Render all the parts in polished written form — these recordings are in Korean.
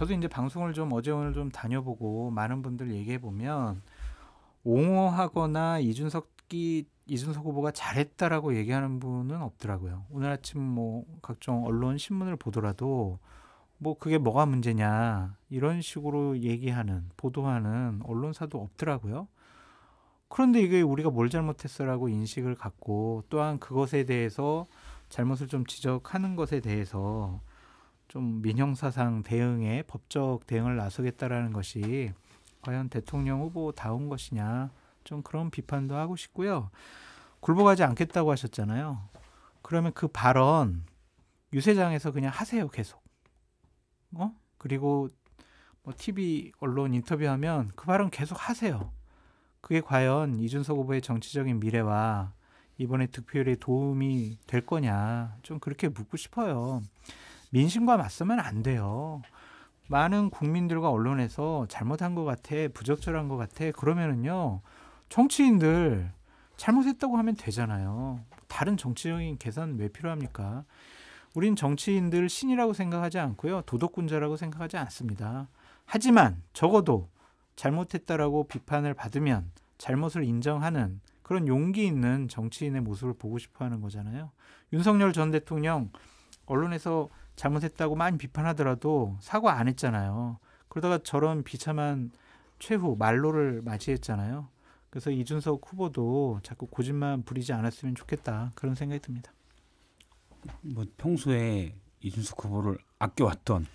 저도 이제 방송을 좀 어제 오늘 좀 다녀보고 많은 분들 얘기해 보면 옹호하거나 이준석 후보가 잘했다라고 얘기하는 분은 없더라고요. 오늘 아침 뭐 각종 언론 신문을 보더라도 뭐 그게 뭐가 문제냐 이런 식으로 얘기하는 보도하는 언론사도 없더라고요. 그런데 이게 우리가 뭘 잘못했어라고 인식을 갖고 또한 그것에 대해서 잘못을 좀 지적하는 것에 대해서 좀 민형사상 대응에 법적 대응을 나서겠다라는 것이 과연 대통령 후보다운 것이냐 좀 그런 비판도 하고 싶고요. 굴복하지 않겠다고 하셨잖아요. 그러면 그 발언 유세장에서 그냥 하세요 계속. 그리고 뭐 TV 언론 인터뷰하면 그 발언 계속 하세요. 그게 과연 이준석 후보의 정치적인 미래와 이번에 득표율에 도움이 될 거냐 좀 그렇게 묻고 싶어요. 민심과 맞서면 안 돼요. 많은 국민들과 언론에서 잘못한 것 같아, 부적절한 것 같아 그러면은요 정치인들 잘못했다고 하면 되잖아요. 다른 정치적인 계산 왜 필요합니까? 우린 정치인들 신이라고 생각하지 않고요. 도덕군자라고 생각하지 않습니다. 하지만 적어도 잘못했다라고 비판을 받으면 잘못을 인정하는 그런 용기 있는 정치인의 모습을 보고 싶어하는 거잖아요. 윤석열 전 대통령 언론에서 잘못했다고 많이 비판하더라도 사과 안 했잖아요. 그러다가 저런 비참한 최후 말로를 맞이했잖아요. 그래서 이준석 후보도 자꾸 고집만 부리지 않았으면 좋겠다 그런 생각이 듭니다. 뭐 평소에 이준석 후보를 아껴왔던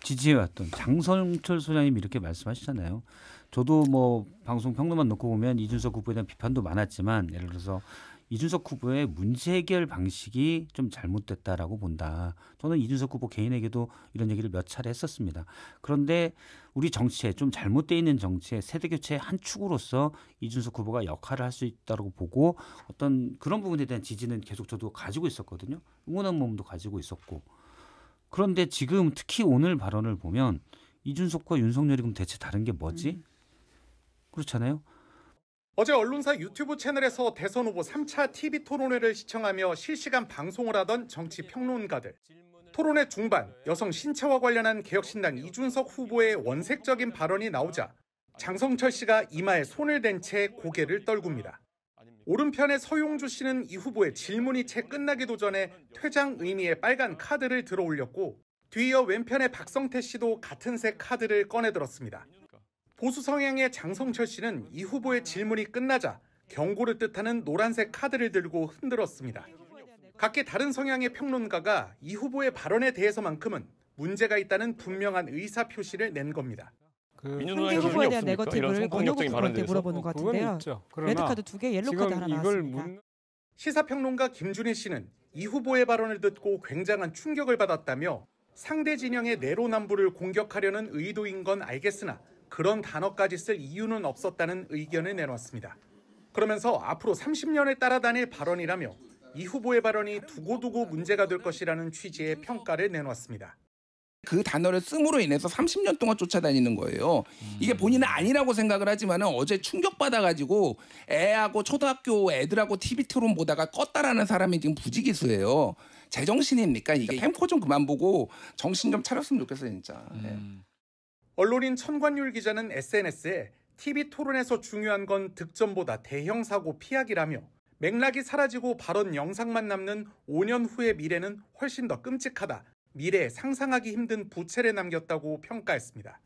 지지해왔던 장성철 소장님이 이렇게 말씀하시잖아요. 저도 뭐 방송 평론만 놓고 보면 이준석 후보에 대한 비판도 많았지만 예를 들어서 이준석 후보의 문제 해결 방식이 좀 잘못됐다라고 본다. 저는 이준석 후보 개인에게도 이런 얘기를 몇 차례 했었습니다. 그런데 우리 정치에 좀 잘못되어 있는 정치의 세대교체의 한 축으로서 이준석 후보가 역할을 할 수 있다고 보고 어떤 그런 부분에 대한 지지는 계속 저도 가지고 있었거든요. 응원한 마음도 가지고 있었고. 그런데 지금 특히 오늘 발언을 보면 이준석과 윤석열이 그럼 대체 다른 게 뭐지? 그렇잖아요. 어제 언론사 유튜브 채널에서 대선 후보 3차 TV 토론회를 시청하며 실시간 방송을 하던 정치 평론가들. 토론회 중반 여성 신체와 관련한 개혁신당 이준석 후보의 원색적인 발언이 나오자 장성철 씨가 이마에 손을 댄 채 고개를 떨굽니다. 오른편의 서용주 씨는 이 후보의 질문이 채 끝나기도 전에 퇴장 의미의 빨간 카드를 들어 올렸고 뒤이어 왼편의 박성태 씨도 같은 색 카드를 꺼내 들었습니다. 보수 성향의 장성철 씨는 이 후보의 질문이 끝나자 경고를 뜻하는 노란색 카드를 들고 흔들었습니다. 각기 다른 성향의 평론가가 이 후보의 발언에 대해서만큼은 문제가 있다는 분명한 의사 표시를 낸 겁니다. 상대 후보에 대한 네거티브를 권영국 후보한테 물어보는 것 같은데요. 레드카드 2개, 옐로카드 하나 나왔습니다. 시사평론가 김준희 씨는 이 후보의 발언을 듣고 굉장한 충격을 받았다며 상대 진영의 내로남불을 공격하려는 의도인 건 알겠으나 그런 단어까지 쓸 이유는 없었다는 의견을 내놓았습니다. 그러면서 앞으로 30년을 따라다닐 발언이라며 이 후보의 발언이 두고두고 문제가 될 것이라는 취지의 평가를 내놓았습니다. 그 단어를 씀으로 인해서 30년 동안 쫓아다니는 거예요. 이게 본인은 아니라고 생각을 하지만 어제 충격받아가지고 애하고 초등학교 애들하고 TV 토론 보다가 껐다라는 사람이 지금 부지기수예요. 제정신입니까? 이게 템포 좀 그만 보고 정신 좀 차렸으면 좋겠어요 진짜. 언론인 천관율 기자는 SNS에 TV 토론에서 중요한 건 득점보다 대형 사고 피하기라며 맥락이 사라지고 발언 영상만 남는 5년 후의 미래는 훨씬 더 끔찍하다. 미래에 상상하기 힘든 부채를 남겼다고 평가했습니다.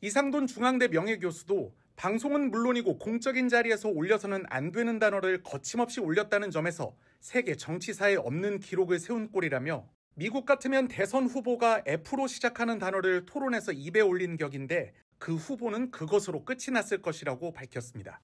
이상돈 중앙대 명예교수도 방송은 물론이고 공적인 자리에서 올려서는 안 되는 단어를 거침없이 올렸다는 점에서 세계 정치사에 없는 기록을 세운 꼴이라며 미국 같으면 대선 후보가 F로 시작하는 단어를 토론에서 입에 올린 격인데 그 후보는 그것으로 끝이 났을 것이라고 밝혔습니다.